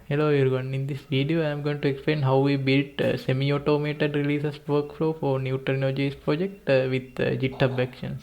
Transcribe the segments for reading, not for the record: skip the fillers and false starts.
Hello everyone, in this video I am going to explain how we built semi-automated releases workflow for Neutralinojs project with GitHub Actions.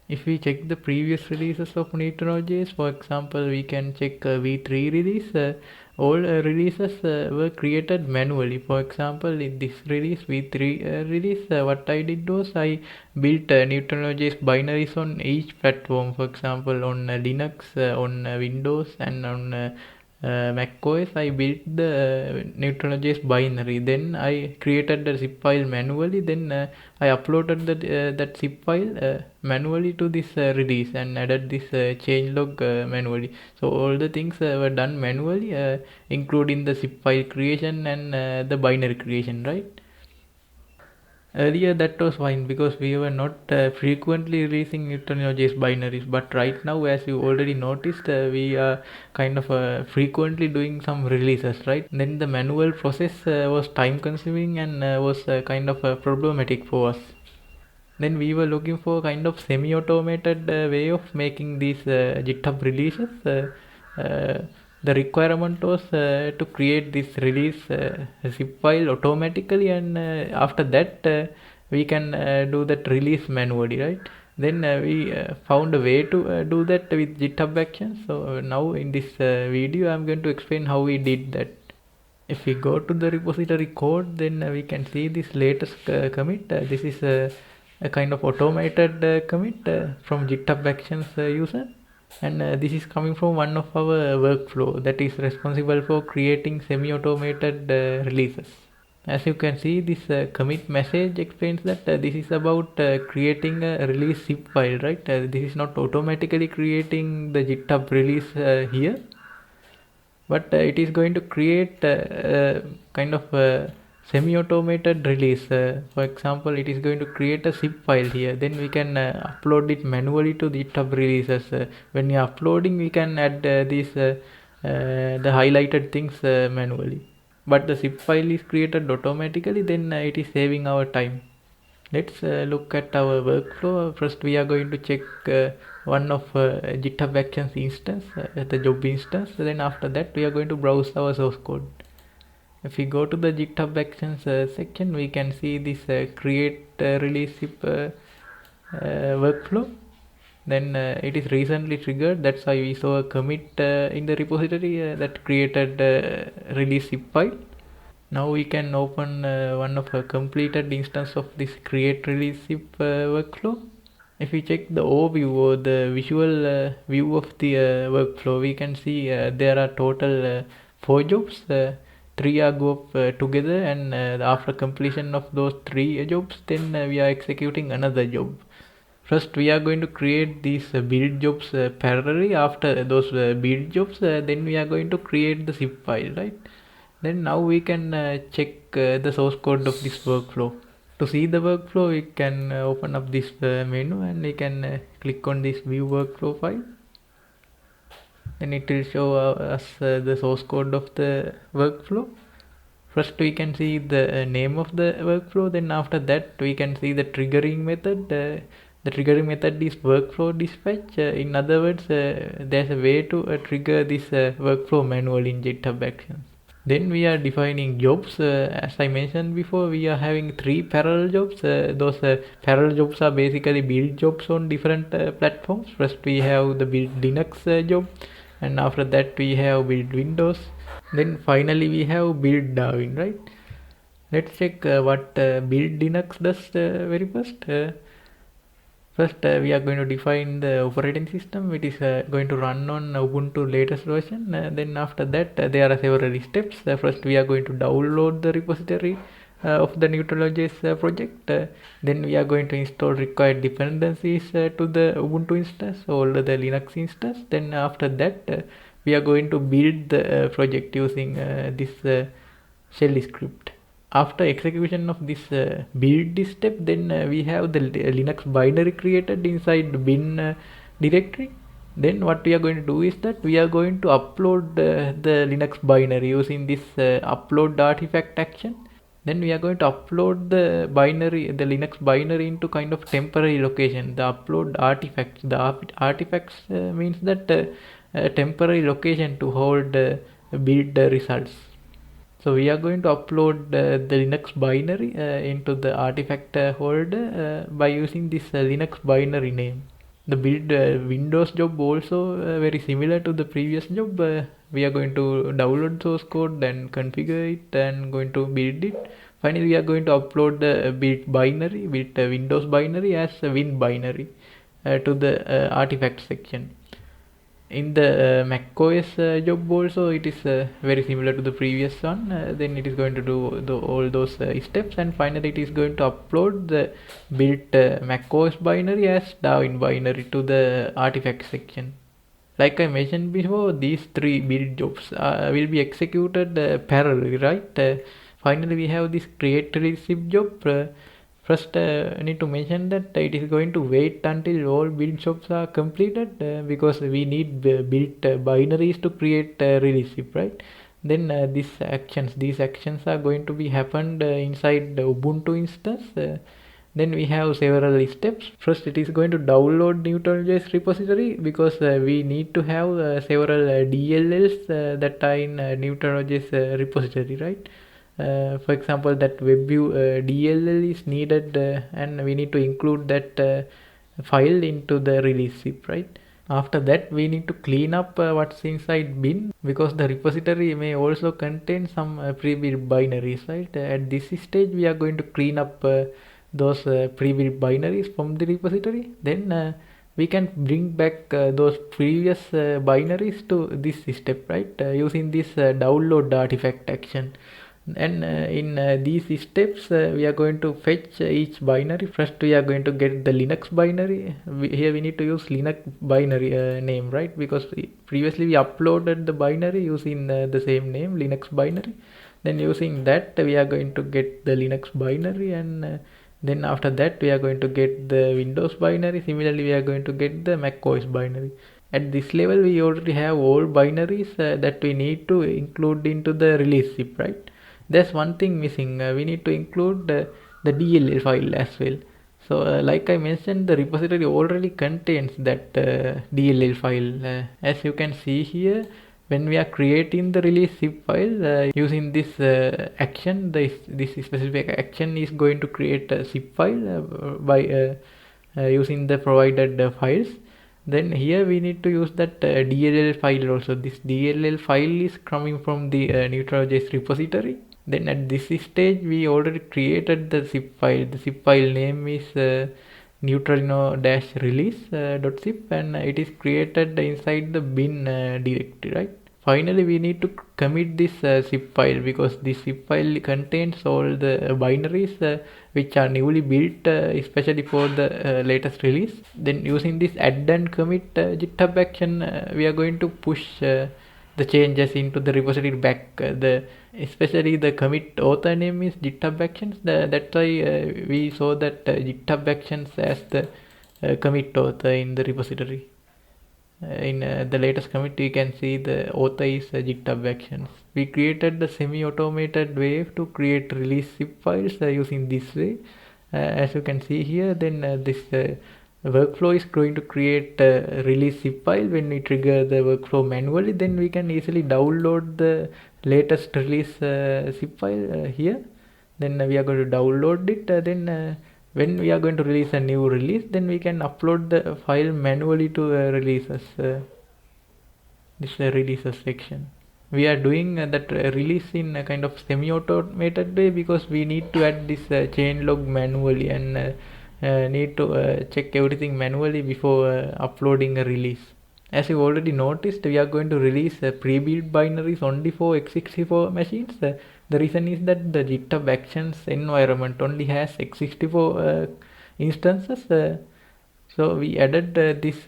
If we check the previous releases of Neutralinojs, for example, we can check V3 release. All releases were created manually. For example, in this release, V3 release, what I did was I built Neutralinojs binaries on each platform. For example, on Linux, on Windows, and on Mac OS. I built the Neutralinojs binary. Then I created the zip file manually. Then I uploaded that zip file manually to this release and added this changelog manually. So all the things were done manually, including the zip file creation and the binary creation, right? Earlier that was fine because we were not frequently releasing Neutralinojs binaries, but right now, as you already noticed, we are kind of frequently doing some releases, right? Then the manual process was time consuming and was kind of problematic for us. Then we were looking for kind of semi-automated way of making these GitHub releases. The requirement was to create this release zip file automatically, and after that we can do that release manually, right? Then we found a way to do that with GitHub Actions. So now in this video I'm going to explain how we did that. If we go to the repository code, then we can see this latest commit. This is a kind of automated commit from GitHub Actions user, and this is coming from one of our workflow that is responsible for creating semi-automated releases. As you can see, this commit message explains that this is about creating a release zip file, right? This is not automatically creating the GitHub release here, but it is going to create kind of a semi-automated release. For example, it is going to create a zip file here, then we can upload it manually to the GitHub releases. When you are uploading, we can add the highlighted things manually, but the zip file is created automatically. Then it is saving our time. Let's look at our workflow. First we are going to check one of GitHub Actions instance, the job instance. Then after that we are going to browse our source code. If we go to the GitHub Actions section, we can see this create release zip workflow. Then it is recently triggered. That's why we saw a commit in the repository that created release zip file. Now we can open one of a completed instance of this create release zip workflow. If we check the overview or the visual view of the workflow, we can see there are total 4 jobs. 3 are grouped together, and after completion of those 3 jobs, then we are executing another job. First we are going to create these build jobs parallelly. After those build jobs, then we are going to create the zip file, right? Then now we can check the source code of this workflow. To see the workflow, we can open up this menu, and we can click on this view workflow file. Then it will show us the source code of the workflow. First we can see the name of the workflow. Then after that we can see the triggering method. The triggering method is workflow dispatch. In other words, there's a way to trigger this workflow manually in GitHub Actions. Then we are defining jobs. As I mentioned before, we are having 3 parallel jobs. Those parallel jobs are basically build jobs on different platforms. First we have the build Linux job, and after that we have build Windows. Then finally we have build Darwin, right? Let's check what build Linux does very first. First we are going to define the operating system. It is going to run on Ubuntu latest version. Then after that there are several steps. First we are going to download the repository of the Neutralinojs project. Then we are going to install required dependencies to the Ubuntu instance or the Linux instance. Then after that we are going to build the project using this shell script. After execution of this build step, then we have the Linux binary created inside the bin directory. Then what we are going to do is that we are going to upload the Linux binary using this upload artifact action. Then we are going to upload the Linux binary into kind of temporary location. The upload artifacts. The artifacts means that a temporary location to hold build results. So we are going to upload the Linux binary into the artifact holder by using this Linux binary name. The build Windows job also very similar to the previous job. We are going to download source code, then configure it, and going to build it. Finally, we are going to upload the build binary with Windows binary as a Win binary to the artifact section. In the macOS job also, it is very similar to the previous one. Then it is going to do all those steps, and finally it is going to upload the built macOS binary as Darwin binary to the artifact section. Like I mentioned before, these three build jobs will be executed parallelly, right? Finally, we have this create release zip job. First, I need to mention that it is going to wait until all build jobs are completed because we need built binaries to create release zip, right? Then these actions are going to be happened inside the Ubuntu instance. Then we have several steps. First, it is going to download Neutralinojs repository because we need to have several DLLs that are in Neutralinojs repository, right? For example, that WebView DLL is needed, and we need to include that file into the release zip, right? After that, we need to clean up what's inside bin because the repository may also contain some pre-built binaries, right? At this stage, we are going to clean up those pre-built binaries from the repository. Then we can bring back those previous binaries to this step, right? Using this download artifact action. And in these steps, we are going to fetch each binary. First, we are going to get the Linux binary. Here we need to use Linux binary name, right? Because previously we uploaded the binary using the same name, Linux binary. Then using that, we are going to get the Linux binary, and then after that, we are going to get the Windows binary. Similarly, we are going to get the macOS binary. At this level, we already have all binaries that we need to include into the release zip, right? There's one thing missing. We need to include the DLL file as well. So like I mentioned, the repository already contains that DLL file. As you can see here, when we are creating the release zip file using this action, this specific action is going to create a zip file by using the provided files. Then here we need to use that DLL file also. This DLL file is coming from the Neutralinojs repository. Then at this stage, we already created the zip file. The zip file name is neutralino-release.zip, and it is created inside the bin directory, right? Finally, we need to commit this zip file because this zip file contains all the binaries which are newly built, especially for the latest release. Then using this add and commit GitHub action, we are going to push the changes into the repository back. Especially the commit author name is GitHub Actions. That's why we saw that GitHub Actions as the commit author in the repository. In the latest commit, you can see the author is GitHub Actions. We created the semi-automated way to create release zip files using this way. As you can see here, then this workflow is going to create a release zip file. When we trigger the workflow manually, then we can easily download the latest release zip file here. Then we are going to download it. Then when we are going to release a new release, then we can upload the file manually to releases. This releases section. We are doing that release in a kind of semi-automated way because we need to add this chain log manually and need to check everything manually before uploading a release. As you already noticed, we are going to release pre-built binaries only for x64 machines. The reason is that the GitHub Actions environment only has x64 instances. So we added this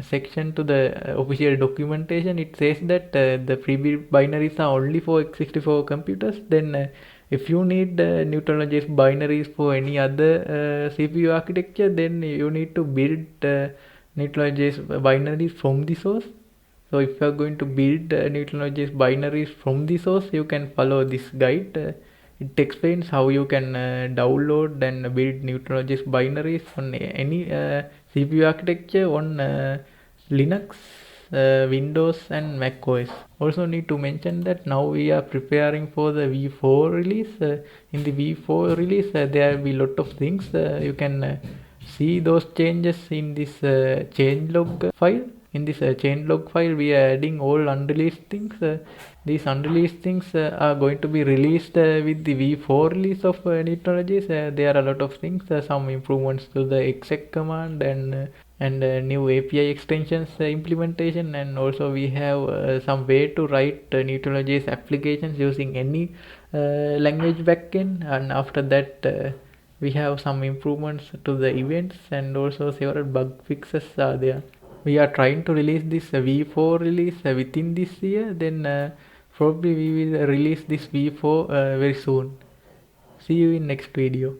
section to the official documentation. It says that the pre-built binaries are only for x64 computers. Then if you need Neutralinojs binaries for any other CPU architecture, then you need to build Neutralinojs binaries from the source. So if you are going to build Neutralinojs binaries from the source, you can follow this guide. It explains how you can download and build Neutralinojs binaries on any CPU architecture on Linux, Windows and Mac OS. Also need to mention that now we are preparing for the V4 release. In the V4 release, there will be lot of things. You can see those changes in this changelog file. In this changelog file, we are adding all unreleased things. These unreleased things are going to be released with the V4 release of Neutralinojs. There are a lot of things, some improvements to the exec command and new API extensions implementation, and also we have some way to write Neutralinojs applications using any language backend, and after that we have some improvements to the events, and also several bug fixes are there. We are trying to release this V4 release within this year, then probably we will release this V4 very soon. See you in next video.